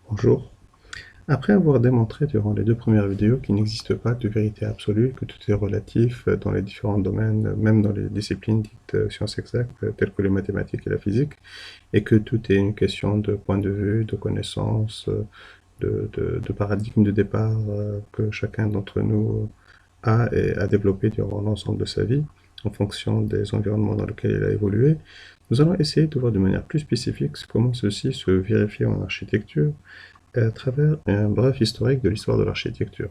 Bonjour. Après avoir démontré durant les deux premières vidéos qu'il n'existe pas de vérité absolue, que tout est relatif dans les différents domaines, même dans les disciplines dites sciences exactes, telles que les mathématiques et la physique, et que tout est une question de point de vue, de connaissance, de paradigme de départ que chacun d'entre nous a et a développé durant l'ensemble de sa vie, en fonction des environnements dans lesquels il a évolué, nous allons essayer de voir de manière plus spécifique comment ceci se vérifie en architecture à travers un bref historique de l'histoire de l'architecture.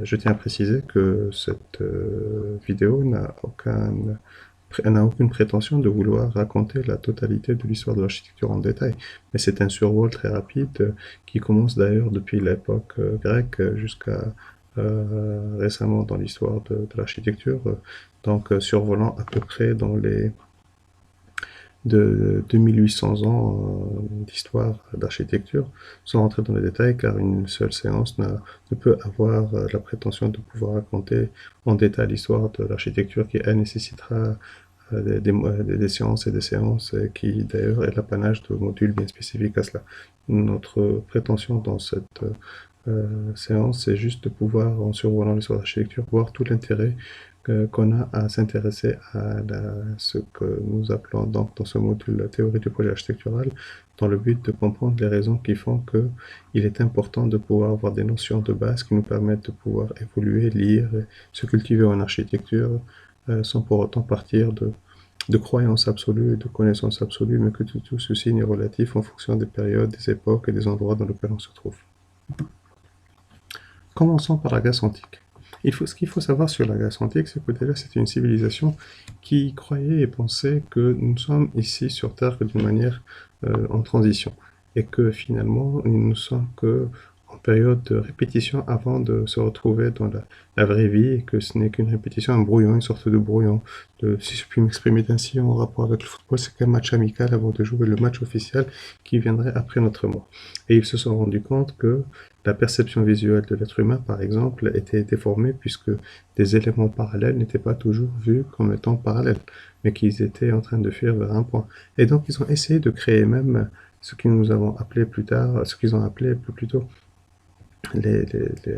Je tiens à préciser que cette vidéo n'a aucune prétention de vouloir raconter la totalité de l'histoire de l'architecture en détail, mais c'est un survol très rapide qui commence d'ailleurs depuis l'époque grecque jusqu'à récemment dans l'histoire de l'architecture, donc survolant à peu près dans les de 2800 ans d'histoire d'architecture, sans rentrer dans les détails, car une seule séance ne peut avoir la prétention de pouvoir raconter en détail l'histoire de l'architecture qui, elle, nécessitera des séances et des séances, qui d'ailleurs est l'apanage de modules bien spécifiques à cela. Notre prétention dans cette séance, c'est juste de pouvoir, en survolant l'histoire de l'architecture, voir tout l'intérêt qu'on a à s'intéresser à ce que nous appelons donc dans ce module la théorie du projet architectural, dans le but de comprendre les raisons qui font qu'il est important de pouvoir avoir des notions de base qui nous permettent de pouvoir évoluer, lire, se cultiver en architecture, sans pour autant partir de croyances absolues, de connaissances absolues, mais que tout ceci n'est relatif en fonction des périodes, des époques et des endroits dans lesquels on se trouve. Commençons par la Grèce antique. Ce qu'il faut savoir sur la Grèce antique, c'est que déjà c'était une civilisation qui croyait et pensait que nous sommes ici sur Terre que d'une manière en transition, et que finalement nous ne sommes que en période de répétition avant de se retrouver dans la vraie vie, et que ce n'est qu'une répétition, un brouillon, une sorte de brouillon. Si je puis m'exprimer ainsi en rapport avec le football, c'est qu'un match amical avant de jouer le match officiel qui viendrait après notre mort. Et ils se sont rendus compte que la perception visuelle de l'être humain, par exemple, était déformée puisque des éléments parallèles n'étaient pas toujours vus comme étant parallèles, mais qu'ils étaient en train de fuir vers un point. Et donc, ils ont essayé de créer même ce que nous avons appelé plus tard, ce qu'ils ont appelé plus tôt les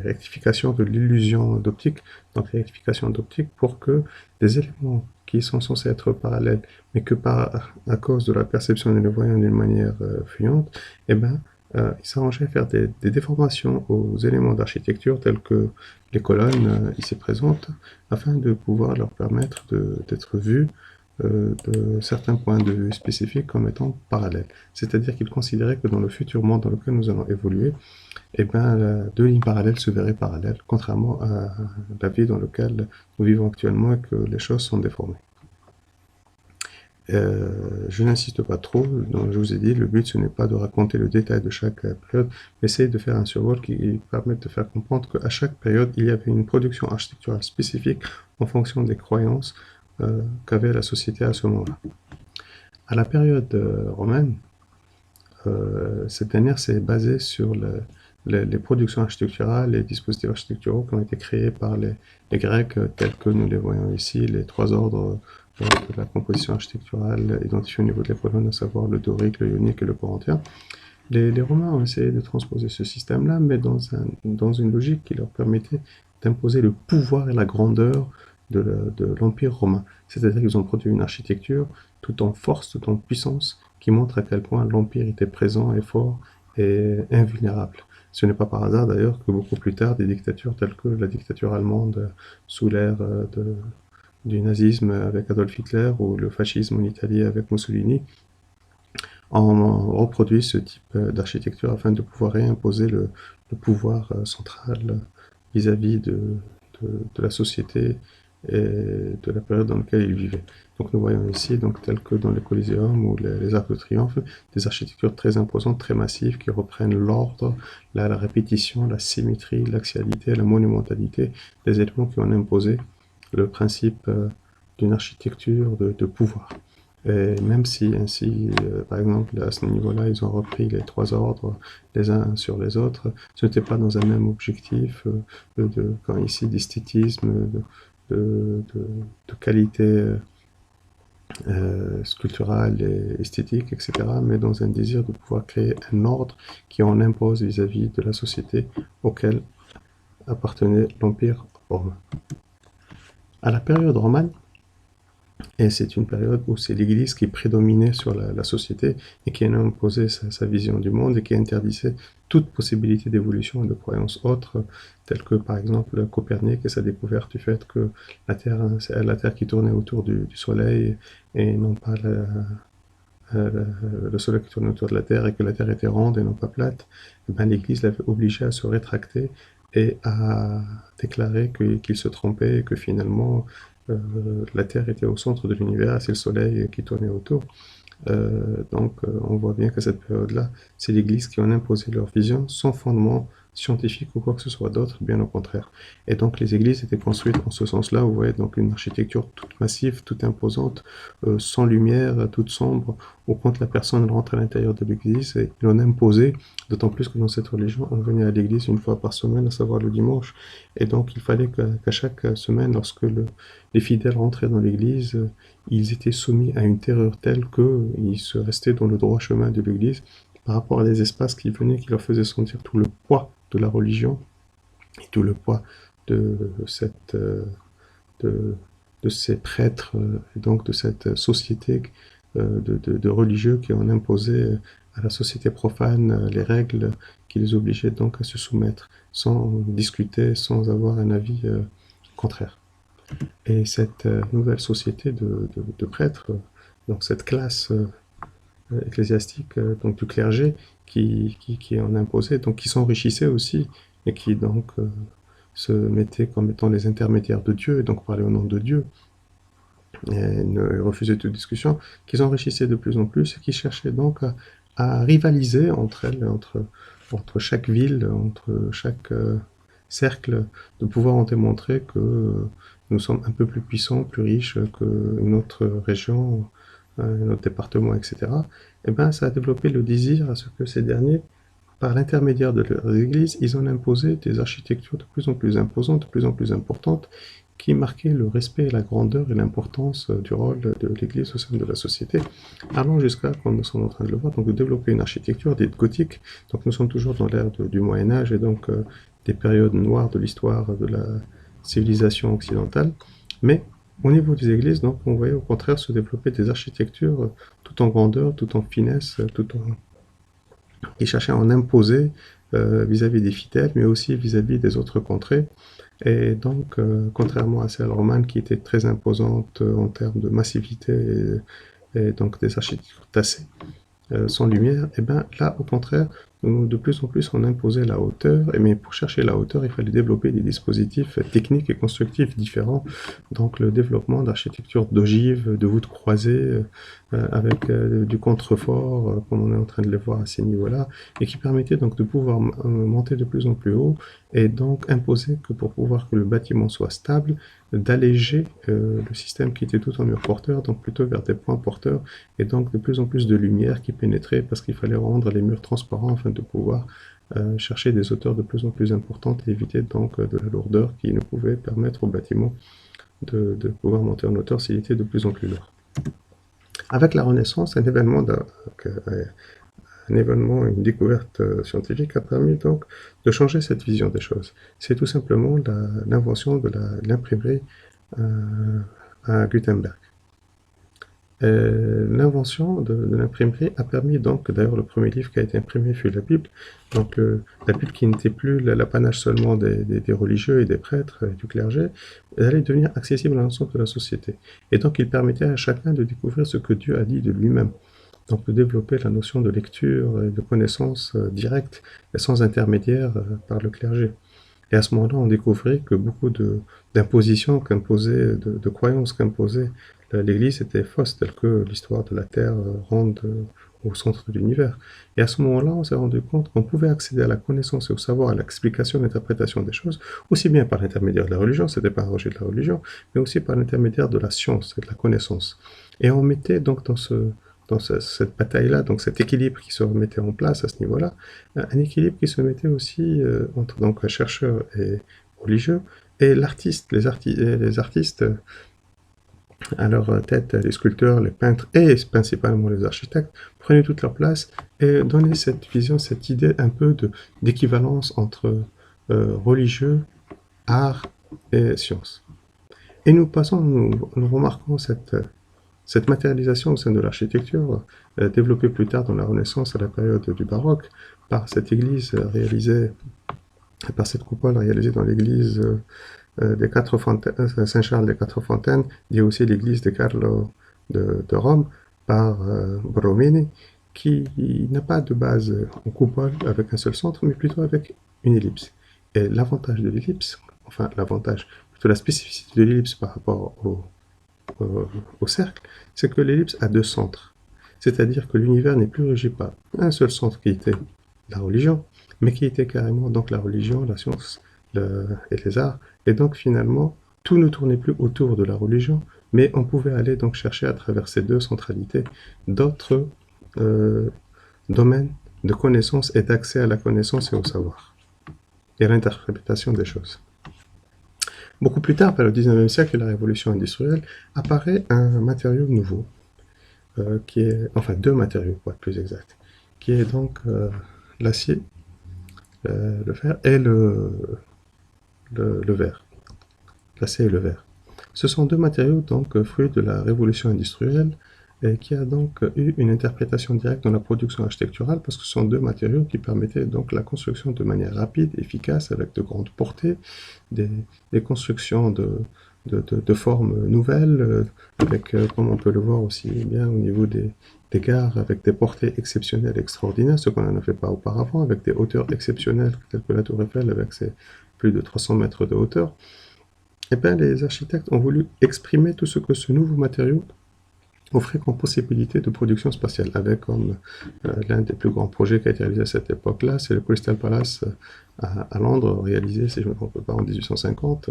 rectifications de l'illusion d'optique, donc les rectifications d'optique pour que des éléments qui sont censés être parallèles, mais que à cause de la perception de les voyant d'une manière fuyante, eh ben, il s'arrangeait à faire des déformations aux éléments d'architecture tels que les colonnes ici présentes, afin de pouvoir leur permettre d'être vus de certains points de vue spécifiques comme étant parallèles. C'est-à-dire qu'ils considéraient que dans le futur monde dans lequel nous allons évoluer, eh ben, deux lignes parallèles se verraient parallèles, contrairement à la vie dans laquelle nous vivons actuellement et que les choses sont déformées. Je n'insiste pas trop, donc je vous ai dit, le but ce n'est pas de raconter le détail de chaque période, mais essayer de faire un survol qui permette de faire comprendre qu'à chaque période, il y avait une production architecturale spécifique en fonction des croyances qu'avait la société à ce moment-là. À la période romaine, cette dernière s'est basée sur les productions architecturales, les dispositifs architecturaux qui ont été créés par les Grecs, tels que nous les voyons ici, les trois ordres de la composition architecturale identifiés au niveau de les colonnes, à savoir le dorique, le ionique et le corinthien. Les Romains ont essayé de transposer ce système-là, mais dans une logique qui leur permettait d'imposer le pouvoir et la grandeur de l'Empire romain. C'est-à-dire qu'ils ont produit une architecture tout en force, tout en puissance, qui montre à quel point l'Empire était présent et fort et invulnérable. Ce n'est pas par hasard d'ailleurs que beaucoup plus tard, des dictatures telles que la dictature allemande sous l'ère du nazisme avec Adolf Hitler ou le fascisme en Italie avec Mussolini ont reproduit ce type d'architecture afin de pouvoir réimposer le pouvoir central vis-à-vis de la société et de la période dans laquelle ils vivaient. Donc nous voyons ici, donc, tel que dans les Coliseums ou les Arcs de Triomphe, des architectures très imposantes, très massives, qui reprennent l'ordre, la répétition, la symétrie, l'axialité, la monumentalité, des éléments qui ont imposé le principe d'une architecture de pouvoir. Et même si ainsi, par exemple, à ce niveau-là, ils ont repris les trois ordres les uns sur les autres, ce n'était pas dans un même objectif, quand ici d'esthétisme, de, de qualité sculptural et esthétique, etc., mais dans un désir de pouvoir créer un ordre qui en impose vis-à-vis de la société auquel appartenait l'Empire romain. À la période romane, et c'est une période où c'est l'Église qui prédominait sur la société et qui en imposait sa vision du monde et qui interdisait toute possibilité d'évolution et de croyances autres, telles que par exemple Copernic et sa découverte du fait que c'est la Terre qui tournait autour du Soleil et non pas le Soleil qui tournait autour de la Terre et que la Terre était ronde et non pas plate. Et ben, l'Église l'avait obligé à se rétracter et à déclarer qu'il se trompait et que finalement la Terre était au centre de l'univers et c'est le Soleil qui tournait autour. On voit bien qu'à cette période-là, c'est l'Église qui en imposait leur vision sans fondement scientifique ou quoi que ce soit d'autre, bien au contraire. Et donc les églises étaient construites en ce sens-là, vous voyez, donc une architecture toute massive, toute imposante, sans lumière, toute sombre, où quand la personne rentre à l'intérieur de l'église, il en imposait, d'autant plus que dans cette religion, on venait à l'église une fois par semaine, à savoir le dimanche, et donc il fallait qu'à chaque semaine, lorsque les fidèles rentraient dans l'église, ils étaient soumis à une terreur telle qu'ils se restaient dans le droit chemin de l'église par rapport à des espaces qui venaient, qui leur faisaient sentir tout le poids de la religion et tout le poids de de, de ces prêtres et donc de cette société de religieux qui ont imposé à la société profane les règles qui les obligeaient donc à se soumettre sans discuter, sans avoir un avis contraire. Et cette nouvelle société de prêtres, donc cette classe ecclésiastique, donc du clergé, qui en imposait, donc qui s'enrichissait aussi, et qui donc se mettait comme étant les intermédiaires de Dieu, et donc parlait au nom de Dieu, et ne refusait toute discussion, qui s'enrichissaient de plus en plus, et qui cherchaient donc à rivaliser entre elles, entre chaque ville, entre chaque cercle, de pouvoir en démontrer que nous sommes un peu plus puissants, plus riches qu'une autre région, un autre département, etc. Et ben, ça a développé le désir à ce que ces derniers, par l'intermédiaire de leurs églises, ils ont imposé des architectures de plus en plus imposantes, de plus en plus importantes, qui marquaient le respect et la grandeur et l'importance du rôle de l'Église au sein de la société, allant jusqu'à, comme nous sommes en train de le voir, donc de développer une architecture dite gothique. Donc nous sommes toujours dans l'ère du Moyen Âge et donc des périodes noires de l'histoire de la civilisation occidentale. Mais au niveau des églises, donc, on voyait au contraire se développer des architectures tout en grandeur, tout en finesse, qui cherchaient à en imposer vis-à-vis des fidèles, mais aussi vis-à-vis des autres contrées. Et donc, contrairement à celle romane qui était très imposante en termes de massivité et donc des architectures tassées, sans lumière, et bien là, au contraire, de plus en plus on imposait la hauteur, mais pour chercher la hauteur, il fallait développer des dispositifs techniques et constructifs différents. Donc le développement d'architecture d'ogives, de voûtes croisées, avec du contrefort, comme on est en train de le voir à ces niveaux-là, et qui permettait donc de pouvoir monter de plus en plus haut, et donc imposer que pour pouvoir que le bâtiment soit stable, d'alléger le système qui était tout en mur porteur, donc plutôt vers des points porteurs, et donc de plus en plus de lumière qui pénétrait parce qu'il fallait rendre les murs transparents afin de pouvoir chercher des hauteurs de plus en plus importantes et éviter donc de la lourdeur qui ne pouvait permettre au bâtiment de pouvoir monter en hauteur s'il était de plus en plus lourd. Avec la Renaissance, un événement, une découverte scientifique a permis donc de changer cette vision des choses. C'est tout simplement l'invention de l'imprimerie à Gutenberg. L'invention de l'imprimerie a permis donc, d'ailleurs le premier livre qui a été imprimé fut la Bible, donc la Bible qui n'était plus l'apanage seulement des religieux et des prêtres et du clergé, elle allait devenir accessible à l'ensemble de la société. Et donc il permettait à chacun de découvrir ce que Dieu a dit de lui-même. Donc de développer la notion de lecture et de connaissance directe et sans intermédiaire par le clergé. Et à ce moment-là, on découvrait que beaucoup d'impositions qu'imposait, de croyances qu'imposait l'Église étaient fausses, telles que l'histoire de la Terre ronde au centre de l'univers. Et à ce moment-là, on s'est rendu compte qu'on pouvait accéder à la connaissance et au savoir, à l'explication et l'interprétation des choses, aussi bien par l'intermédiaire de la religion, c'était pas un rejet de la religion, mais aussi par l'intermédiaire de la science et de la connaissance. Et on mettait donc dans cette bataille-là, donc cet équilibre qui se remettait en place à ce niveau-là, un équilibre qui se mettait aussi entre donc chercheurs et religieux, et l'artiste, les artistes à leur tête les sculpteurs, les peintres et principalement les architectes, prenaient toute leur place et donnaient cette vision, cette idée un peu d'équivalence entre religieux, art et science. Et nous remarquons cette matérialisation au sein de l'architecture, développée plus tard dans la Renaissance à la période du baroque, par cette église réalisée, par cette coupole réalisée dans l'église des Quatre Fontaines, Saint-Charles des Quatre Fontaines, dit aussi l'église de Carlo de Rome, par Borromini, qui n'a pas de base en coupole avec un seul centre, mais plutôt avec une ellipse. Et l'avantage de l'ellipse, enfin l'avantage, plutôt la spécificité de l'ellipse par rapport au cercle, c'est que l'ellipse a deux centres. C'est-à-dire que l'univers n'est plus régi par un seul centre qui était la religion, mais qui était carrément donc la religion, la science et les arts. Et donc finalement, tout ne tournait plus autour de la religion, mais on pouvait aller donc chercher à travers ces deux centralités d'autres domaines de connaissance et d'accès à la connaissance et au savoir, et à l'interprétation des choses. Beaucoup plus tard, vers le 19e siècle et la révolution industrielle, apparaît un matériau nouveau, qui est, enfin deux matériaux pour être plus exact, qui est donc l'acier, le fer et le verre. L'acier et le verre. Ce sont deux matériaux donc fruits de la révolution industrielle et qui a donc eu une interprétation directe dans la production architecturale parce que ce sont deux matériaux qui permettaient donc la construction de manière rapide, efficace, avec de grandes portées, des constructions de formes nouvelles, avec, comme on peut le voir aussi bien au niveau des gares, avec des portées exceptionnelles, extraordinaires, ce qu'on n'en a fait pas auparavant, avec des hauteurs exceptionnelles, telles que la Tour Eiffel, avec ses plus de 300 mètres de hauteur. Eh bien, les architectes ont voulu exprimer tout ce que ce nouveau matériau offrait comme possibilité de production spatiale, avec comme l'un des plus grands projets qui a été réalisé à cette époque-là, c'est le Crystal Palace à Londres, réalisé, si je ne me trompe pas, en 1850,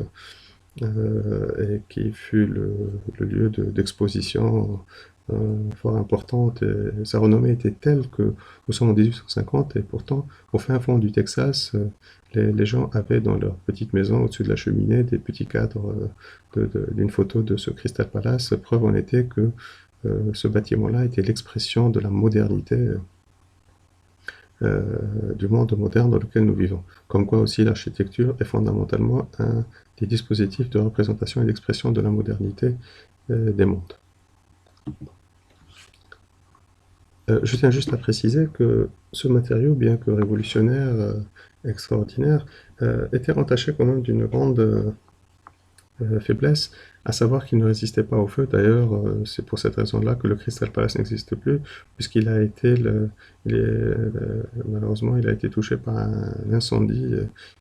et qui fut le lieu d'exposition fort importante. Et sa renommée était telle que nous sommes en 1850 et pourtant, au fin fond du Texas, les gens avaient dans leur petite maison, au-dessus de la cheminée, des petits cadres d'une photo de ce Crystal Palace. Preuve en était que ce bâtiment-là était l'expression de la modernité du monde moderne dans lequel nous vivons. Comme quoi aussi l'architecture est fondamentalement un des dispositifs de représentation et d'expression de la modernité des mondes. Je tiens juste à préciser que ce matériau, bien que révolutionnaire, extraordinaire, était entaché quand même d'une grande faiblesse, à savoir qu'il ne résistait pas au feu. D'ailleurs, c'est pour cette raison-là que le Crystal Palace n'existe plus, puisqu'il a été, malheureusement, il a été touché par un incendie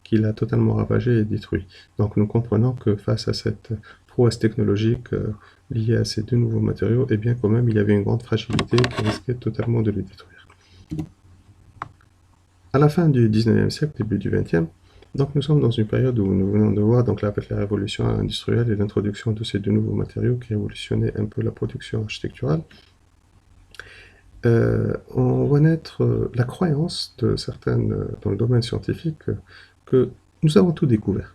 qui l'a totalement ravagé et détruit. Donc nous comprenons que face à cette prouesse technologique liée à ces deux nouveaux matériaux, eh bien quand même, il y avait une grande fragilité qui risquait totalement de les détruire. À la fin du 19e siècle, début du 20e, donc nous sommes dans une période où nous venons de voir, donc là, avec la révolution industrielle et l'introduction de ces deux nouveaux matériaux qui révolutionnaient un peu la production architecturale, on voit naître la croyance de certaines, dans le domaine scientifique, que nous avons tout découvert.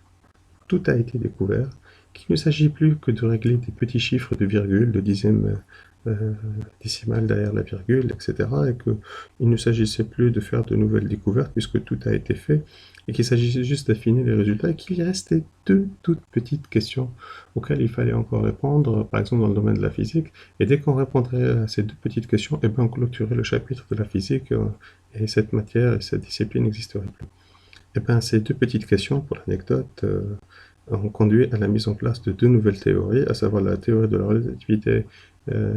Tout a été découvert, qu'il ne s'agit plus que de régler des petits chiffres de virgule, de dixième décimale derrière la virgule, etc. Et qu'il ne s'agissait plus de faire de nouvelles découvertes puisque tout a été fait et qu'il s'agissait juste d'affiner les résultats et qu'il y restait deux toutes petites questions auxquelles il fallait encore répondre, par exemple dans le domaine de la physique. Et dès qu'on répondrait à ces deux petites questions, eh bien on clôturait le chapitre de la physique et cette matière et cette discipline n'existerait plus. Et bien ces deux petites questions, pour l'anecdote, ont conduit à la mise en place de deux nouvelles théories, à savoir la théorie de la relativité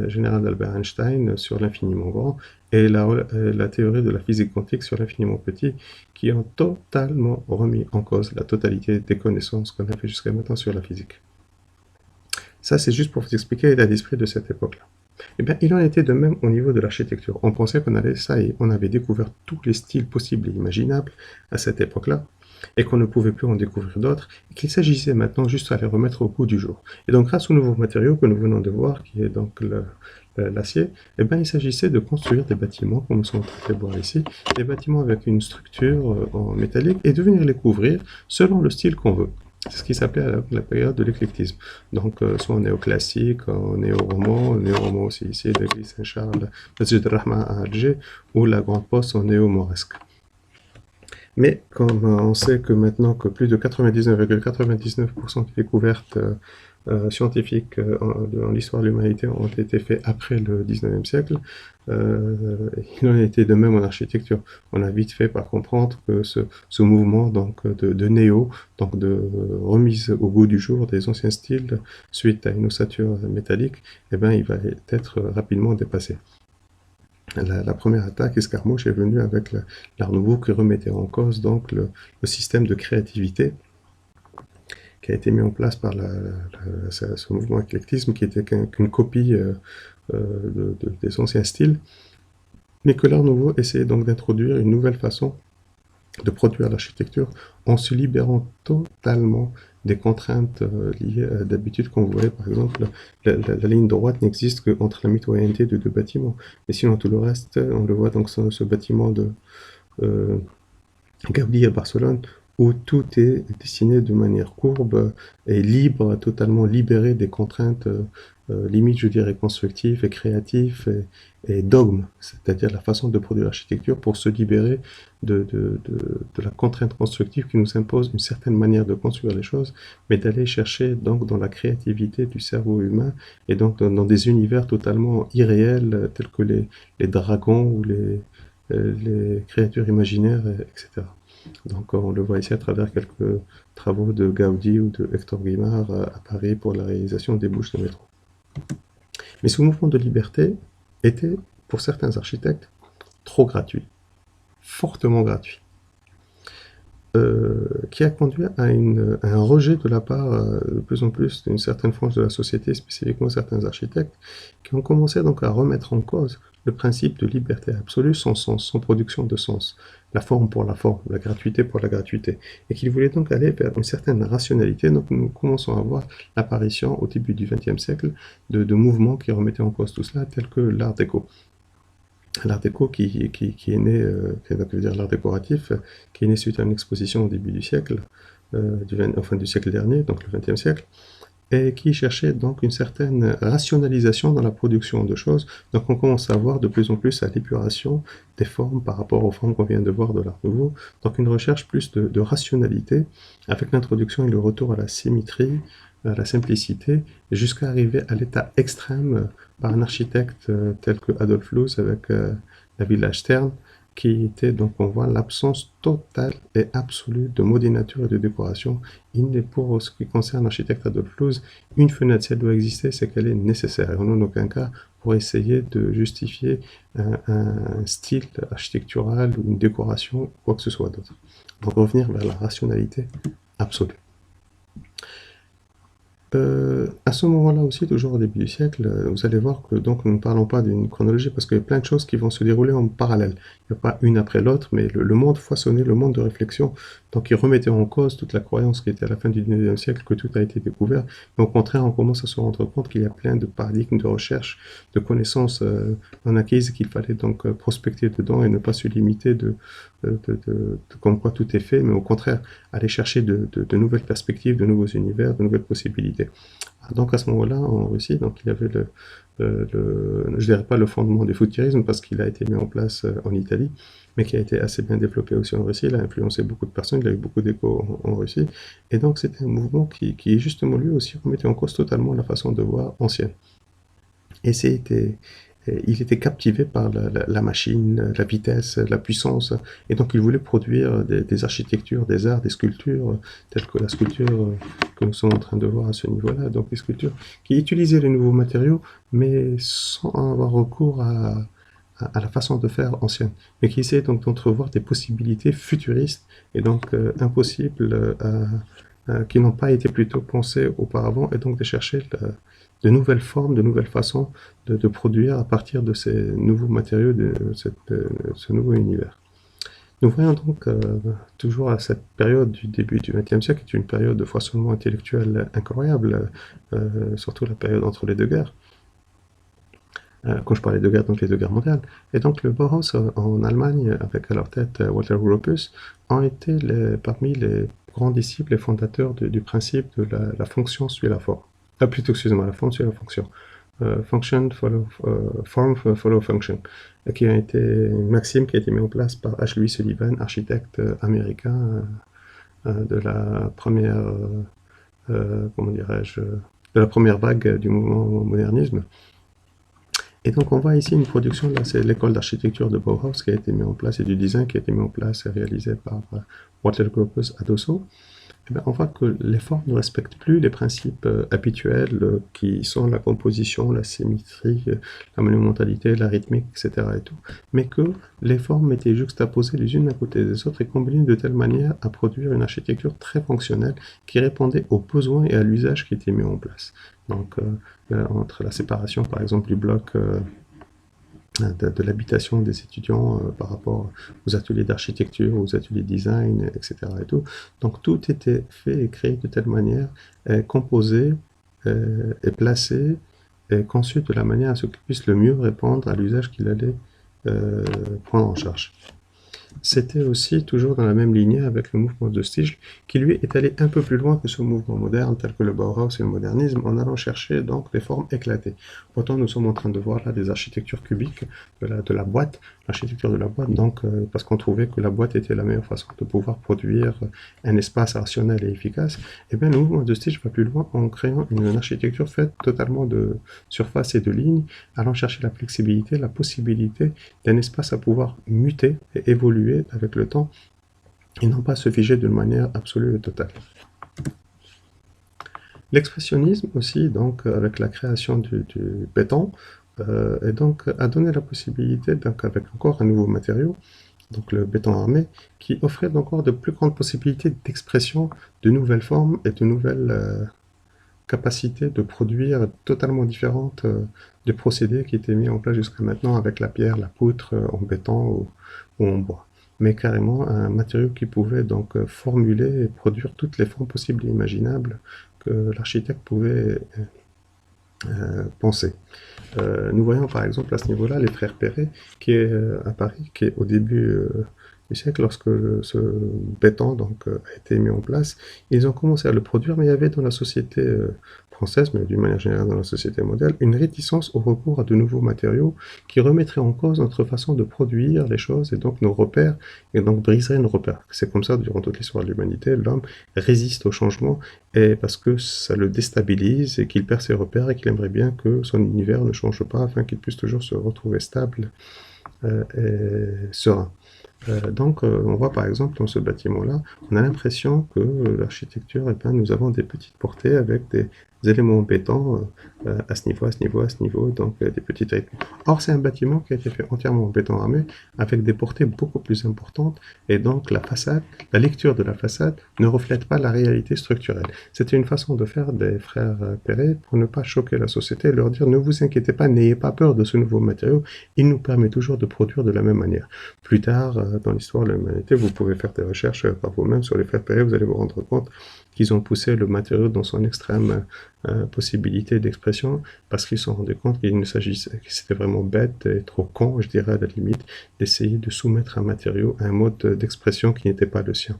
générale d'Albert Einstein sur l'infiniment grand et la théorie de la physique quantique sur l'infiniment petit, qui ont totalement remis en cause la totalité des connaissances qu'on a fait jusqu'à maintenant sur la physique. Ça, c'est juste pour vous expliquer l'état d'esprit de cette époque-là. Eh bien, il en était de même au niveau de l'architecture. On pensait qu'on allait ça et on avait découvert tous les styles possibles et imaginables à cette époque-là, et qu'on ne pouvait plus en découvrir d'autres, et qu'il s'agissait maintenant juste à les remettre au goût du jour. Et donc, grâce aux nouveaux matériaux que nous venons de voir, qui est donc l'acier, eh bien, il s'agissait de construire des bâtiments, comme nous sommes en train de voir ici, des bâtiments avec une structure en métallique, et de venir les couvrir selon le style qu'on veut. C'est ce qui s'appelait la période de l'éclectisme. Donc, soit en néoclassique, en néo-roman aussi ici, l'église Saint-Charles, Masjid al-Rahma à Alger, ou la Grande Poste en néo-mauresque. Mais comme on sait que maintenant que plus de 99,99% des découvertes scientifiques en l'histoire de l'humanité ont été faites après le 19e siècle, il en a été de même en architecture. On a vite fait par comprendre que ce mouvement donc, de néo, donc de remise au goût du jour des anciens styles suite à une ossature métallique, eh ben, il va être rapidement dépassé. La première attaque, Escarmouche, est venue avec l'Art Nouveau qui remettait en cause donc le système de créativité qui a été mis en place par ce mouvement éclectisme qui était qu'une copie des anciens styles, mais que l'Art Nouveau essayait donc d'introduire une nouvelle façon de produire l'architecture en se libérant totalement des contraintes liées d'habitude qu'on voyait, par exemple, la ligne droite n'existe qu'entre la mitoyenneté de deux bâtiments. Mais sinon, tout le reste, on le voit donc ce bâtiment de Gaudi à Barcelone, où tout est dessiné de manière courbe et libre, totalement libéré des contraintes limites, je dirais, constructives et créatives et dogmes, c'est-à-dire la façon de produire l'architecture pour se libérer de la contrainte constructive qui nous impose une certaine manière de construire les choses, mais d'aller chercher donc dans la créativité du cerveau humain et donc dans des univers totalement irréels tels que les dragons ou les créatures imaginaires, etc. Donc on le voit ici à travers quelques travaux de Gaudi ou de Hector Guimard à Paris pour la réalisation des bouches de métro. Mais ce mouvement de liberté était, pour certains architectes, trop gratuit, fortement gratuit, qui a conduit à un rejet de la part de plus en plus d'une certaine frange de la société, spécifiquement certains architectes, qui ont commencé donc à remettre en cause le principe de liberté absolue sans sens, sans production de sens, la forme pour la forme, la gratuité pour la gratuité, et qu'ils voulaient donc aller vers une certaine rationalité. Donc nous commençons à voir l'apparition au début du XXe siècle de mouvements qui remettaient en cause tout cela, tels que l'art déco. L'art déco qui est né, veut dire l'art décoratif, qui est né suite à une exposition au début du siècle, du siècle dernier, donc le XXe siècle, et qui cherchait donc une certaine rationalisation dans la production de choses. Donc on commence à voir de plus en plus à l'épuration des formes par rapport aux formes qu'on vient de voir de l'art nouveau. Donc une recherche plus de rationalité, avec l'introduction et le retour à la symétrie, à la simplicité, jusqu'à arriver à l'état extrême par un architecte tel que Adolf Loos avec la Villa Stern, qui était donc, on voit, l'absence totale et absolue de modénature et de décoration. Il n'est, pour ce qui concerne l'architecte Adolf Loos, une fenêtre, si elle doit exister, c'est qu'elle est nécessaire, et en aucun cas pour essayer de justifier un style architectural ou une décoration, quoi que ce soit d'autre. Donc revenir vers la rationalité absolue. À ce moment-là aussi, toujours au début du siècle, vous allez voir que donc nous ne parlons pas d'une chronologie parce qu'il y a plein de choses qui vont se dérouler en parallèle. Il n'y a pas une après l'autre, mais le monde foisonnait, le monde de réflexion, donc il remettait en cause toute la croyance qui était à la fin du 19e siècle que tout a été découvert. Mais au contraire, on commence à se rendre compte qu'il y a plein de paradigmes de recherche, de connaissances non acquises qu'il fallait donc prospecter dedans et ne pas se limiter de comme quoi tout est fait, mais au contraire, aller chercher de nouvelles perspectives, de nouveaux univers, de nouvelles possibilités. Donc à ce moment-là, en Russie, donc il y avait je dirais pas le fondement du futurisme parce qu'il a été mis en place en Italie, mais qui a été assez bien développé aussi en Russie. Il a influencé beaucoup de personnes, il a eu beaucoup d'écho en Russie. Et donc c'était un mouvement qui justement lui aussi remettait en cause totalement la façon de voir ancienne. Et il était captivé par la machine, la vitesse, la puissance, et donc il voulait produire des architectures, des arts, des sculptures, telles que la sculpture que nous sommes en train de voir à ce niveau-là, donc des sculptures qui utilisaient les nouveaux matériaux, mais sans avoir recours à la façon de faire ancienne, mais qui essayaient donc d'entrevoir des possibilités futuristes, et donc impossibles qui n'ont pas été plutôt pensées auparavant, et donc de chercher de nouvelles formes, de nouvelles façons de produire à partir de ces nouveaux matériaux, de ce nouveau univers. Nous voyons donc toujours à cette période du début du XXe siècle, qui est une période de foisonnement intellectuel incroyable, surtout la période entre les deux guerres. Quand je parlais de guerre, donc les deux guerres mondiales. Et donc le Bauhaus en Allemagne, avec à leur tête Walter Gropius, ont été parmi les grand disciple et fondateur du principe de la fonction suit la forme. Plutôt, excusez-moi, la forme suit la fonction. Function follow, form follow function, qui a été une maxime qui a été mise en place par H. Louis Sullivan, architecte américain de la première, comment dirais-je, de la première vague du mouvement modernisme. Et donc on voit ici une production, là c'est l'école d'architecture de Bauhaus qui a été mise en place, et du design qui a été mis en place et réalisé par Walter Gropius à Dessau. Eh bien, on voit que les formes ne respectent plus les principes habituels qui sont la composition, la symétrie, la monumentalité, la rythmique, etc. et tout, mais que les formes étaient juxtaposées les unes à côté des autres et combinées de telle manière à produire une architecture très fonctionnelle qui répondait aux besoins et à l'usage qui était mis en place. Donc, entre la séparation, par exemple, du bloc de l'habitation des étudiants par rapport aux ateliers d'architecture, aux ateliers de design, etc. et tout. Donc tout était fait et créé de telle manière, composé et placé et conçu de la manière à ce qu'il puisse le mieux répondre à l'usage qu'il allait prendre en charge. C'était aussi toujours dans la même lignée avec le mouvement de Stigl, qui lui est allé un peu plus loin que ce mouvement moderne, tel que le Bauhaus et le modernisme, en allant chercher donc des formes éclatées. Autant nous sommes en train de voir là des architectures cubiques de la boîte, l'architecture de la boîte, donc parce qu'on trouvait que la boîte était la meilleure façon de pouvoir produire un espace rationnel et efficace. Et bien le mouvement de Stigl va plus loin en créant une architecture faite totalement de surfaces et de lignes, allant chercher la flexibilité, la possibilité d'un espace à pouvoir muter et évoluer avec le temps et non pas se figer d'une manière absolue et totale. L'expressionnisme aussi, donc avec la création du béton, et donc a donné la possibilité, donc avec encore un nouveau matériau, donc le béton armé, qui offrait encore de plus grandes possibilités d'expression, de nouvelles formes et de nouvelles capacités de produire totalement différentes des procédés qui étaient mis en place jusqu'à maintenant avec la pierre, la poutre, en béton ou en bois. Mais carrément un matériau qui pouvait donc formuler et produire toutes les formes possibles et imaginables que l'architecte pouvait penser. Nous voyons par exemple à ce niveau-là les frères Perret qui est à Paris, qui est au début du siècle, lorsque ce béton donc, a été mis en place, ils ont commencé à le produire, mais il y avait dans la société française, mais d'une manière générale dans la société mondiale, une réticence au recours à de nouveaux matériaux qui remettraient en cause notre façon de produire les choses et donc nos repères, et donc briseraient nos repères. C'est comme ça, durant toute l'histoire de l'humanité, l'homme résiste au changement et parce que ça le déstabilise et qu'il perd ses repères et qu'il aimerait bien que son univers ne change pas afin qu'il puisse toujours se retrouver stable et serein. Donc, on voit par exemple dans ce bâtiment-là, on a l'impression que l'architecture, eh bien, nous avons des petites portées avec des éléments en béton à ce niveau, à ce niveau, à ce niveau, donc des petites rythmes. Or, c'est un bâtiment qui a été fait entièrement en béton armé, avec des portées beaucoup plus importantes, et donc la façade, la lecture de la façade ne reflète pas la réalité structurelle. C'était une façon de faire des frères Perret pour ne pas choquer la société et leur dire ne vous inquiétez pas, n'ayez pas peur de ce nouveau matériau, il nous permet toujours de produire de la même manière. Plus tard, dans l'histoire de l'humanité, vous pouvez faire des recherches par vous-même sur les frères Perret, vous allez vous rendre compte qu'ils ont poussé le matériau dans son extrême possibilité d'expression parce qu'ils se sont rendus compte qu'il ne s'agissait, que c'était vraiment bête et trop con, je dirais à la limite, d'essayer de soumettre un matériau à un mode d'expression qui n'était pas le sien.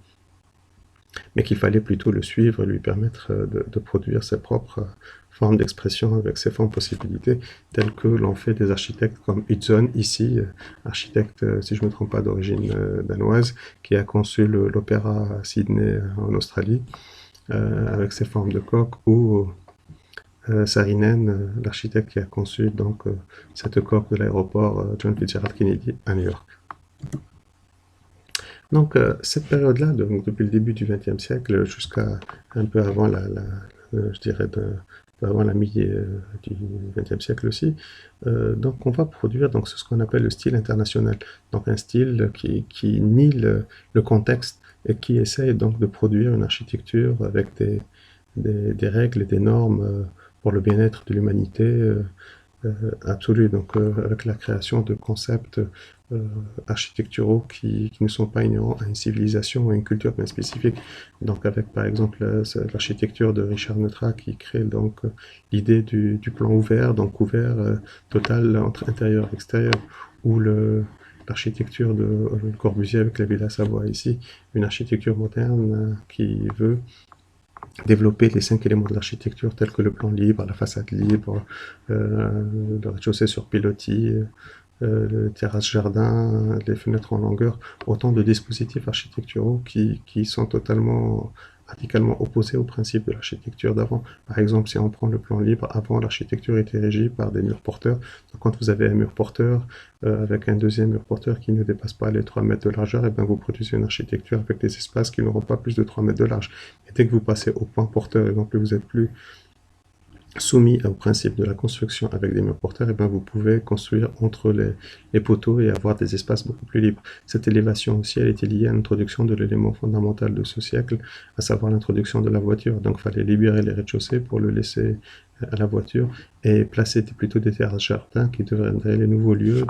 Mais qu'il fallait plutôt le suivre et lui permettre de produire ses propres formes d'expression avec ses formes possibilités, telles que l'ont fait des architectes comme Utzon, ici, architecte, si je ne me trompe pas, d'origine danoise, qui a conçu l'opéra à Sydney en Australie, avec ses formes de coque, ou Saarinen, l'architecte qui a conçu donc cette coque de l'aéroport John Fitzgerald Kennedy à New York. Donc cette période-là, depuis le début du XXe siècle jusqu'à un peu avant je dirais avant la mi du XXe siècle aussi, donc on va produire donc ce qu'on appelle le style international, donc un style qui nie le contexte et qui essaye donc de produire une architecture avec des règles et des normes pour le bien-être de l'humanité absolue, donc avec la création de concepts architecturaux qui ne sont pas inhérents à une civilisation ou à une culture bien spécifique. Donc avec par exemple l'architecture de Richard Neutra qui crée donc l'idée du plan ouvert, donc ouvert total entre intérieur et extérieur, ou l'architecture de Le Corbusier avec la Villa Savoie ici, une architecture moderne qui veut développer les 5 éléments de l'architecture tels que le plan libre, la façade libre, le rez-de-chaussée sur pilotis, le terrasse-jardin, les fenêtres en longueur, autant de dispositifs architecturaux qui sont totalement radicalement opposés au principe de l'architecture d'avant. Par exemple, si on prend le plan libre, avant l'architecture était régie par des murs porteurs. Donc, quand vous avez un mur porteur avec un deuxième mur porteur qui ne dépasse pas les 3 mètres de largeur, et bien vous produisez une architecture avec des espaces qui n'auront pas plus de 3 mètres de large. Et dès que vous passez au point porteur, et donc vous êtes plus soumis au principe de la construction avec des murs porteurs, et bien vous pouvez construire entre les poteaux et avoir des espaces beaucoup plus libres. Cette élévation aussi, elle était liée à l'introduction de l'élément fondamental de ce siècle, à savoir l'introduction de la voiture. Donc il fallait libérer les rez-de-chaussée pour le laisser à la voiture et placer plutôt des terrasses-jardins qui deviendraient les nouveaux lieux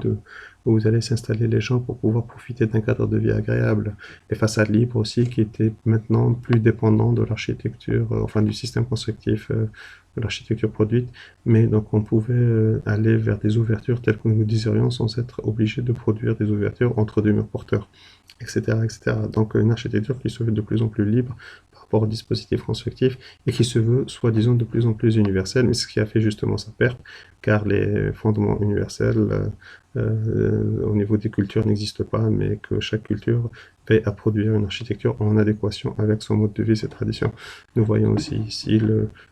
où vous allez s'installer les gens pour pouvoir profiter d'un cadre de vie agréable. Les façades libres aussi qui étaient maintenant plus dépendantes de l'architecture, enfin du système constructif de l'architecture produite, mais donc on pouvait aller vers des ouvertures telles que nous désirions sans être obligé de produire des ouvertures entre deux murs porteurs, etc., etc. Donc une architecture qui se veut de plus en plus libre par rapport aux dispositifs constructifs et qui se veut soi-disant de plus en plus universelle, mais ce qui a fait justement sa perte, car les fondements universels au niveau des cultures n'existent pas, mais que chaque culture fait à produire une architecture en adéquation avec son mode de vie, ses traditions. Nous voyons aussi ici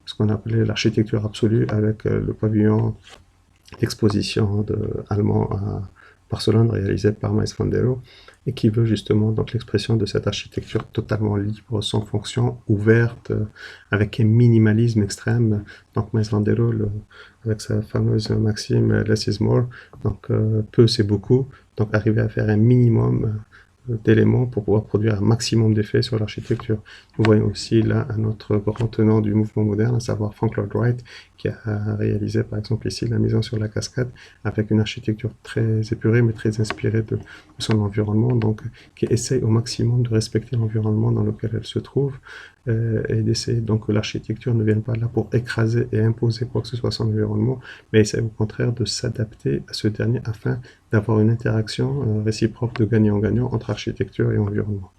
ce qu'on appelait l'architecture absolue avec le pavillon d'exposition allemand à Barcelone réalisé par Mies van der Rohe et qui veut justement donc l'expression de cette architecture totalement libre, sans fonction, ouverte, avec un minimalisme extrême. Donc Mies van der Rohe, avec sa fameuse maxime less is more, donc peu c'est beaucoup, donc arriver à faire un minimum d'éléments pour pouvoir produire un maximum d'effets sur l'architecture. Nous voyons aussi là un autre grand tenant du mouvement moderne, à savoir Frank Lloyd Wright, qui a réalisé par exemple ici la maison sur la cascade avec une architecture très épurée mais très inspirée de son environnement, donc qui essaye au maximum de respecter l'environnement dans lequel elle se trouve et d'essayer donc que l'architecture ne vienne pas là pour écraser et imposer quoi que ce soit à son environnement, mais essaye au contraire de s'adapter à ce dernier afin d'avoir une interaction réciproque de gagnant-gagnant entre architecture et environnement.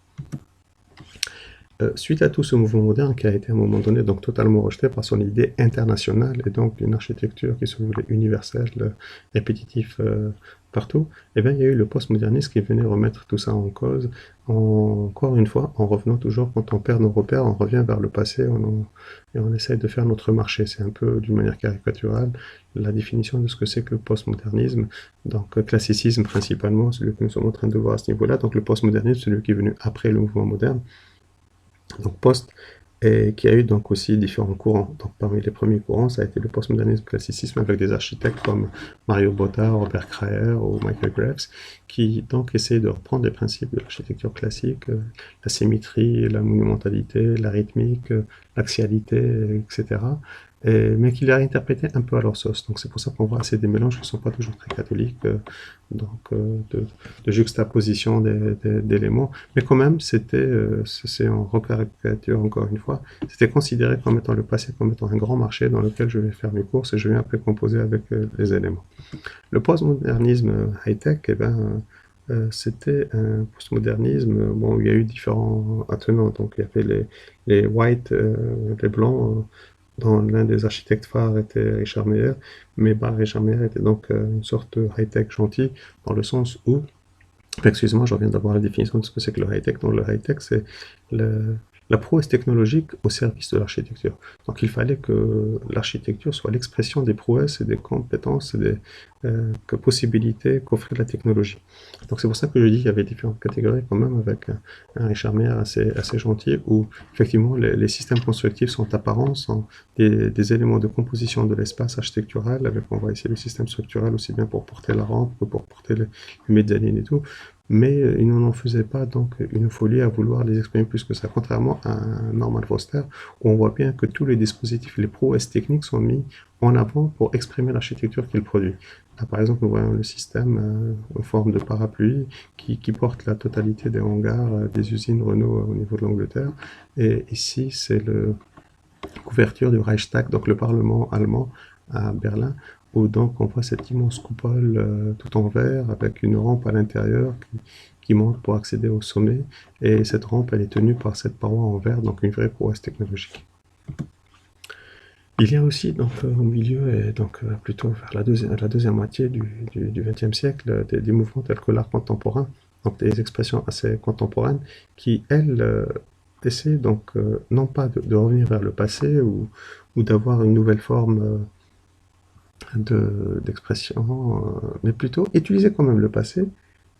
Suite à tout ce mouvement moderne qui a été à un moment donné donc totalement rejeté par son idée internationale et donc d'une architecture qui se voulait universelle, répétitif partout, et bien il y a eu le postmodernisme qui venait remettre tout ça en cause, encore une fois, en revenant toujours, quand on perd nos repères, on revient vers le passé et on essaye de faire notre marché. C'est un peu d'une manière caricaturale la définition de ce que c'est que le postmodernisme, donc classicisme principalement, celui que nous sommes en train de voir à ce niveau-là, donc le postmodernisme, celui qui est venu après le mouvement moderne, donc post, et qui a eu donc aussi différents courants. Donc parmi les premiers courants, ça a été le postmodernisme classicisme avec des architectes comme Mario Botta, Robert Craer ou Michael Graves, qui donc essayaient de reprendre les principes de l'architecture classique, la symétrie, la monumentalité, la rythmique, l'axialité, etc. Mais qui l'a interprété un peu à leur sauce. Donc c'est pour ça qu'on voit assez des mélanges qui ne sont pas toujours très catholiques, de juxtaposition d'éléments. Mais quand même, c'est en recaricature encore une fois, c'était considéré comme étant le passé, comme étant un grand marché dans lequel je vais faire mes courses et je vais après composer avec les éléments. Le postmodernisme high-tech, eh ben, c'était un postmodernisme, bon, il y a eu différents attenants, donc il y avait les white, les blancs, dont l'un des architectes phares était Richard Meyer, mais Richard Meyer était donc une sorte de high-tech gentil, dans le sens où, excusez-moi, je reviens d'avoir la définition de ce que c'est que le high-tech. Donc le high-tech, c'est la prouesse technologique au service de l'architecture. Donc il fallait que l'architecture soit l'expression des prouesses et des compétences et des possibilités qu'offrait la technologie. Donc c'est pour ça que je dis qu'il y avait différentes catégories quand même, avec un Richard Meyer assez gentil, où effectivement les systèmes constructifs sont apparents, sont des éléments de composition de l'espace architectural, avec on voit ici le système structurel aussi bien pour porter la rampe que pour porter les mezzanines et tout, mais ils n'en faisaient pas donc une folie à vouloir les exprimer plus que ça, contrairement à un Norman Foster, où on voit bien que tous les dispositifs, les prouesses techniques sont mis en avant pour exprimer l'architecture qu'il produit. Là, par exemple, nous voyons le système en forme de parapluie qui porte la totalité des hangars des usines Renault au niveau de l'Angleterre, et ici c'est la couverture du Reichstag, donc le Parlement allemand à Berlin, où donc on voit cette immense coupole tout en verre avec une rampe à l'intérieur qui monte pour accéder au sommet, et cette rampe elle est tenue par cette paroi en verre, donc une vraie prouesse technologique. Il y a aussi donc au milieu, et donc plutôt vers la deuxième moitié du XXe siècle, des mouvements tels que l'art contemporain, donc des expressions assez contemporaines qui, elles, essaient donc non pas de revenir vers le passé ou d'avoir une nouvelle forme d'expression, mais plutôt utiliser quand même le passé,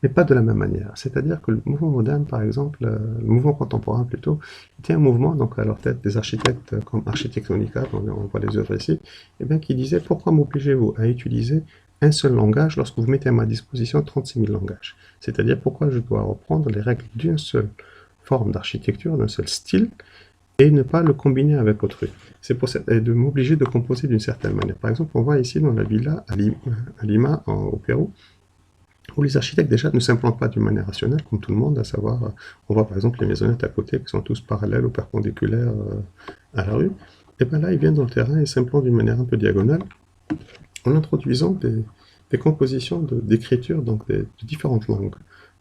mais pas de la même manière. C'est-à-dire que le mouvement moderne, par exemple, le mouvement contemporain plutôt, était un mouvement, donc à leur tête des architectes comme Architectonica, dont on voit les œuvres ici, et bien, qui disaient pourquoi m'obligez-vous à utiliser un seul langage lorsque vous mettez à ma disposition 36 000 langages. C'est-à-dire pourquoi je dois reprendre les règles d'une seule forme d'architecture, d'un seul style, et ne pas le combiner avec autrui. C'est pour ça, et de m'obliger de composer d'une certaine manière. Par exemple, on voit ici dans la villa à Lima, au Pérou, où les architectes déjà ne s'implantent pas d'une manière rationnelle, comme tout le monde, à savoir, on voit par exemple les maisonnettes à côté qui sont tous parallèles ou perpendiculaires à la rue. Et bien là, ils viennent dans le terrain et s'implantent d'une manière un peu diagonale, en introduisant des compositions d'écriture, donc de différentes langues,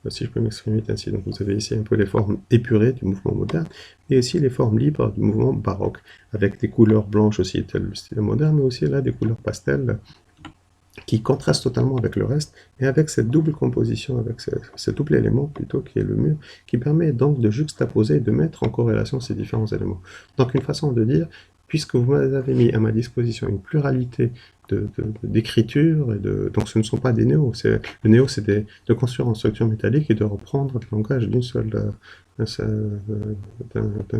si je peux m'exprimer ainsi. Donc vous avez ici un peu les formes épurées du mouvement moderne, et aussi les formes libres du mouvement baroque, avec des couleurs blanches aussi, tel le style moderne, mais aussi là des couleurs pastel, qui contraste totalement avec le reste, et avec cette double composition, avec ce double élément plutôt qui est le mur, qui permet donc de juxtaposer et de mettre en corrélation ces différents éléments. Donc une façon de dire, puisque vous avez mis à ma disposition une pluralité d'écriture, donc ce ne sont pas des néos, le néo c'est de construire en structure métallique et de reprendre le langage d'un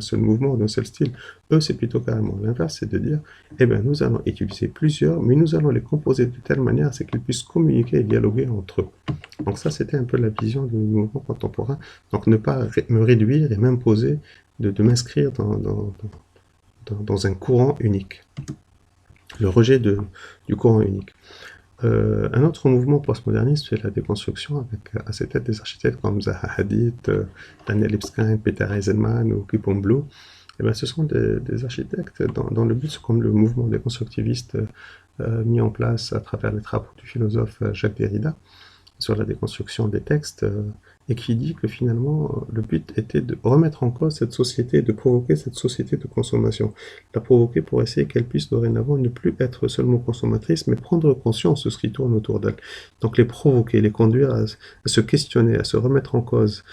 seul mouvement, d'un seul style. Eux, c'est plutôt carrément l'inverse, c'est de dire, eh bien, nous allons utiliser plusieurs, mais nous allons les composer de telle manière à ce qu'ils puissent communiquer et dialoguer entre eux. Donc ça, c'était un peu la vision du mouvement contemporain. Donc ne pas me réduire et m'imposer de m'inscrire dans un courant unique. Le rejet du courant unique. Un autre mouvement postmoderniste, c'est la déconstruction avec à ses têtes des architectes comme Zaha Hadid, Daniel Libeskind, Peter Eisenman ou Kipon Blue. Eh bien, ce sont des architectes dans le but, comme le mouvement déconstructiviste mis en place à travers les travaux du philosophe Jacques Derrida sur la déconstruction des textes, et qui dit que finalement le but était de remettre en cause cette société, de provoquer cette société de consommation, la provoquer pour essayer qu'elle puisse dorénavant ne plus être seulement consommatrice, mais prendre conscience de ce qui tourne autour d'elle. Donc les provoquer, les conduire à se questionner, à se remettre en cause,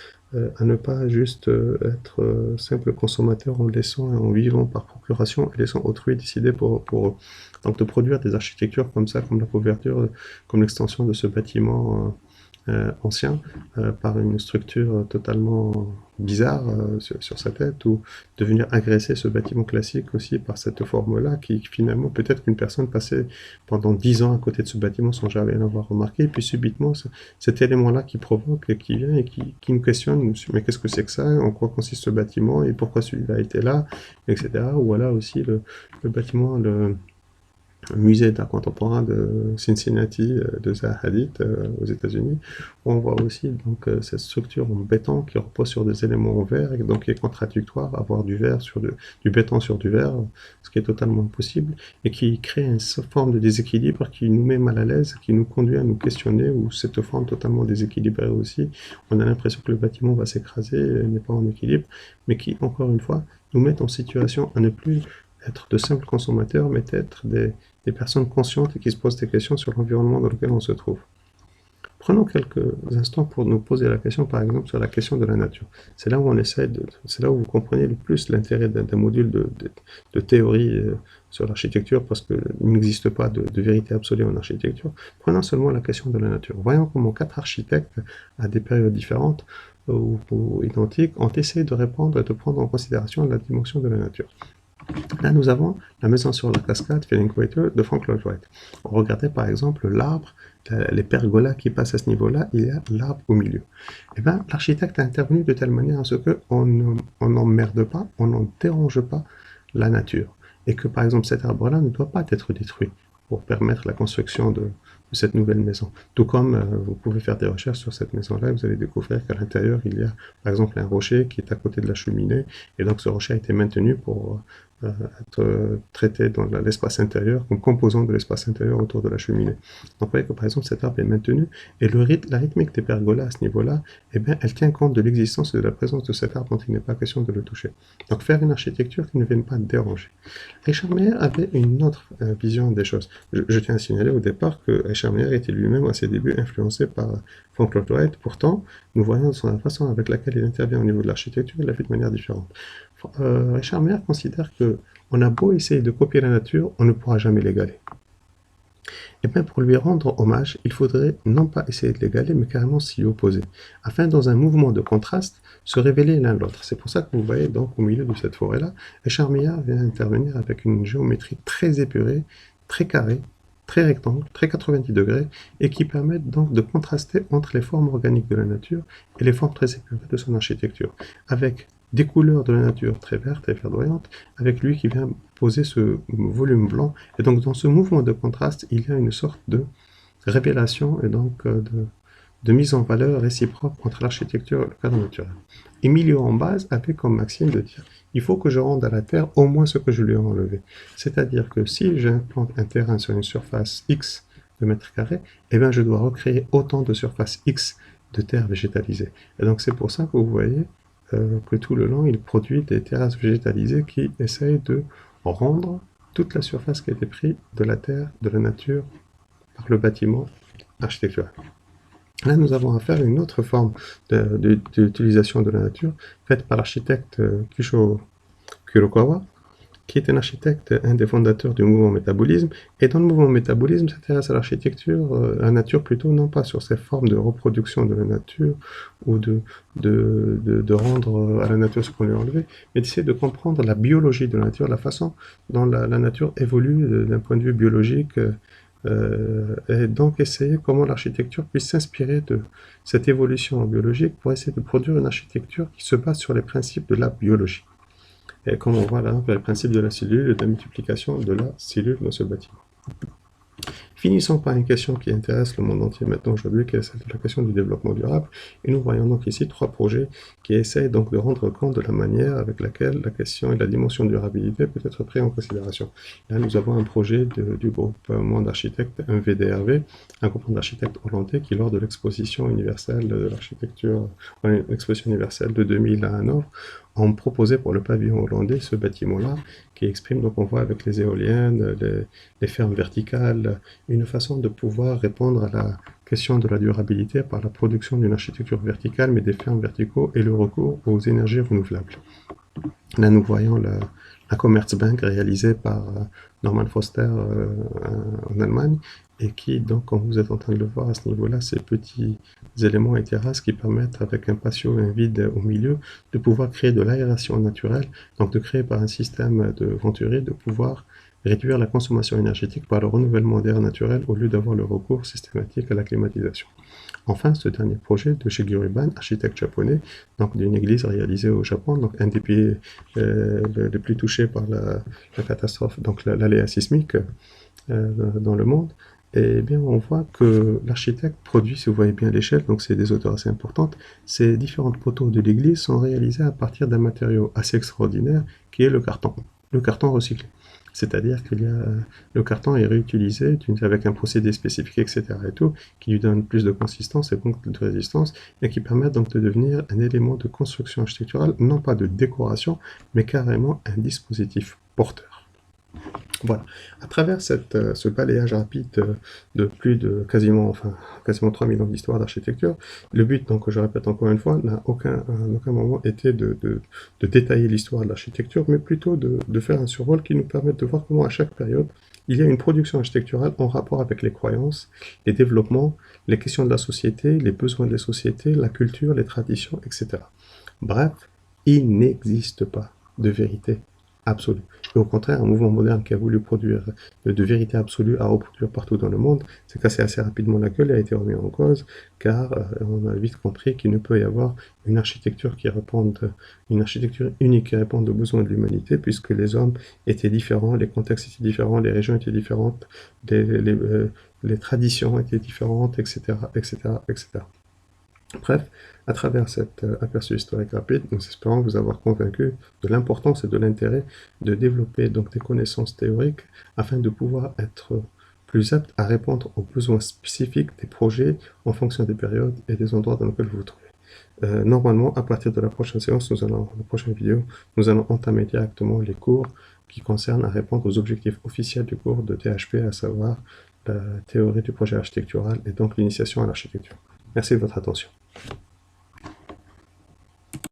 à ne pas juste être simple consommateur en laissant, en vivant par procuration et laissant autrui décider pour eux. Donc de produire des architectures comme ça, comme la couverture, comme l'extension de ce bâtiment ancien, par une structure totalement bizarre sur sa tête, ou de venir agresser ce bâtiment classique aussi par cette forme-là, qui finalement, peut-être qu'une personne passait pendant 10 ans à côté de ce bâtiment sans jamais l'avoir remarqué, et puis subitement, cet élément-là qui provoque, et qui vient et qui nous questionne, mais qu'est-ce que c'est que ça, en quoi consiste ce bâtiment, et pourquoi celui-là était là, etc. Ou voilà aussi le bâtiment, le musée d'art contemporain de Cincinnati, de Zaha Hadid, aux États-Unis, où on voit aussi donc cette structure en béton qui repose sur des éléments en verre, et donc qui est contradictoire, avoir du verre du béton sur du verre, ce qui est totalement impossible, et qui crée une forme de déséquilibre qui nous met mal à l'aise, qui nous conduit à nous questionner, ou cette forme totalement déséquilibrée aussi, on a l'impression que le bâtiment va s'écraser, n'est pas en équilibre, mais qui, encore une fois, nous met en situation à ne plus être de simples consommateurs, mais être des personnes conscientes et qui se posent des questions sur l'environnement dans lequel on se trouve. Prenons quelques instants pour nous poser la question, par exemple, sur la question de la nature. C'est là où c'est là où vous comprenez le plus l'intérêt d'un module de théorie sur l'architecture, parce qu'il n'existe pas de vérité absolue en architecture. Prenons seulement la question de la nature. Voyons comment 4 architectes, à des périodes différentes ou identiques, ont essayé de répondre et de prendre en considération la dimension de la nature. Là, nous avons la maison sur la cascade, Feeling Waiter, de Frank Lloyd Wright. On regardait par exemple l'arbre, les pergolas qui passent à ce niveau-là, il y a l'arbre au milieu. Et bien, l'architecte a intervenu de telle manière à ce qu'on n'emmerde pas, on n'en dérange pas la nature. Et que par exemple, cet arbre-là ne doit pas être détruit pour permettre la construction de cette nouvelle maison. Tout comme vous pouvez faire des recherches sur cette maison-là, vous allez découvrir qu'à l'intérieur, il y a par exemple un rocher qui est à côté de la cheminée, et donc ce rocher a été maintenu pour être traité dans l'espace intérieur, comme composant de l'espace intérieur autour de la cheminée. Donc vous voyez que par exemple cet arbre est maintenu, et la rythmique des pergolas à ce niveau-là, eh bien, elle tient compte de l'existence et de la présence de cet arbre dont il n'est pas question de le toucher. Donc faire une architecture qui ne vienne pas déranger. Richard Meyer avait une autre vision des choses. Je tiens à signaler au départ que Richard Meyer était lui-même à ses débuts influencé par Frank Lloyd Wright. Pourtant, nous voyons la façon avec laquelle il intervient au niveau de l'architecture, il l'a fait de manière différente. Richard Meyer considère que on a beau essayer de copier la nature, on ne pourra jamais l'égaler. Et bien pour lui rendre hommage, il faudrait non pas essayer de l'égaler, mais carrément s'y opposer, afin dans un mouvement de contraste, se révéler l'un l'autre. C'est pour ça que vous voyez donc au milieu de cette forêt-là, Richard Meyer vient intervenir avec une géométrie très épurée, très carrée, très rectangle, très 90 degrés, et qui permettent donc de contraster entre les formes organiques de la nature et les formes très épurées de son architecture, avec des couleurs de la nature très vertes et verdoyantes, avec lui qui vient poser ce volume blanc. Et donc dans ce mouvement de contraste, il y a une sorte de révélation et donc de mise en valeur réciproque entre l'architecture et le cadre naturel. Emilio en base avait comme maxime de dire il faut que je rende à la Terre au moins ce que je lui ai enlevé. C'est-à-dire que si j'implante un terrain sur une surface X de mètres carrés, eh bien je dois recréer autant de surface X de terre végétalisée. Et donc c'est pour ça que vous voyez que tout le long, il produit des terrasses végétalisées qui essayent de rendre toute la surface qui a été prise de la terre, de la nature, par le bâtiment architectural. Là, nous avons affaire à une autre forme d'utilisation de la nature, faite par l'architecte Kisho Kurokawa, qui est un architecte, un des fondateurs du mouvement métabolisme, et dans le mouvement métabolisme s'intéresse à l'architecture, à la nature plutôt, non pas sur ces formes de reproduction de la nature, ou de rendre à la nature ce qu'on lui a enlevé, mais d'essayer de comprendre la biologie de la nature, la façon dont la nature évolue d'un point de vue biologique, et donc essayer comment l'architecture puisse s'inspirer de cette évolution biologique pour essayer de produire une architecture qui se base sur les principes de la biologie. Et comme on voit là, le principe de la cellule et de la multiplication de la cellule dans ce bâtiment. Finissons par une question qui intéresse le monde entier maintenant aujourd'hui, qui est celle de la question du développement durable. Et nous voyons donc ici 3 projets qui essayent donc de rendre compte de la manière avec laquelle la question et la dimension de durabilité peut être prise en considération. Là, nous avons un projet du groupement d'architectes MVDRV, un groupement d'architectes hollandais qui, lors de l'exposition universelle de l'architecture, l'exposition universelle de 2000 à Hanovre, ont proposé pour le pavillon hollandais ce bâtiment-là, qui exprime, donc on voit avec les éoliennes, les fermes verticales, une façon de pouvoir répondre à la question de la durabilité par la production d'une architecture verticale, mais des fermes verticaux et le recours aux énergies renouvelables. Là, nous voyons la Commerzbank réalisée par Norman Foster en Allemagne, et qui, donc, comme vous êtes en train de le voir à ce niveau-là, ces petits éléments et terrasses qui permettent, avec un patio et un vide au milieu, de pouvoir créer de l'aération naturelle, donc de créer par un système de venturi, de pouvoir réduire la consommation énergétique par le renouvellement d'air naturel au lieu d'avoir le recours systématique à la climatisation. Enfin, ce dernier projet de Shigeru Ban, architecte japonais, donc d'une église réalisée au Japon, donc un des pays les plus touchés par la catastrophe, donc l'aléa sismique dans le monde. Et bien, on voit que l'architecte produit, si vous voyez bien l'échelle, donc c'est des hauteurs assez importantes, ces différentes poteaux de l'église sont réalisés à partir d'un matériau assez extraordinaire qui est le carton recyclé. C'est-à-dire que le carton est réutilisé avec un procédé spécifique, etc. et tout, qui lui donne plus de consistance et donc de résistance, et qui permet donc de devenir un élément de construction architecturale, non pas de décoration, mais carrément un dispositif porteur. Voilà. À travers ce balayage rapide de plus de quasiment 3000 ans d'histoire d'architecture, le but, donc, je répète encore une fois, n'a aucun moment été de détailler l'histoire de l'architecture, mais plutôt de faire un survol qui nous permette de voir comment à chaque période, il y a une production architecturale en rapport avec les croyances, les développements, les questions de la société, les besoins de la société, la culture, les traditions, etc. Bref, il n'existe pas de vérité absolue. Et au contraire, un mouvement moderne qui a voulu produire de vérité absolue à reproduire partout dans le monde, s'est cassé assez rapidement la gueule et a été remis en cause, car on a vite compris qu'il ne peut y avoir une architecture une architecture unique qui réponde aux besoins de l'humanité, puisque les hommes étaient différents, les contextes étaient différents, les régions étaient différentes, les traditions étaient différentes, etc., etc., etc. Bref, à travers cet aperçu historique rapide, nous espérons vous avoir convaincu de l'importance et de l'intérêt de développer donc des connaissances théoriques afin de pouvoir être plus apte à répondre aux besoins spécifiques des projets en fonction des périodes et des endroits dans lesquels vous vous trouvez. Normalement, à partir de la prochaine séance, la prochaine vidéo, nous allons entamer directement les cours qui concernent à répondre aux objectifs officiels du cours de THP, à savoir la théorie du projet architectural et donc l'initiation à l'architecture. Merci de votre attention.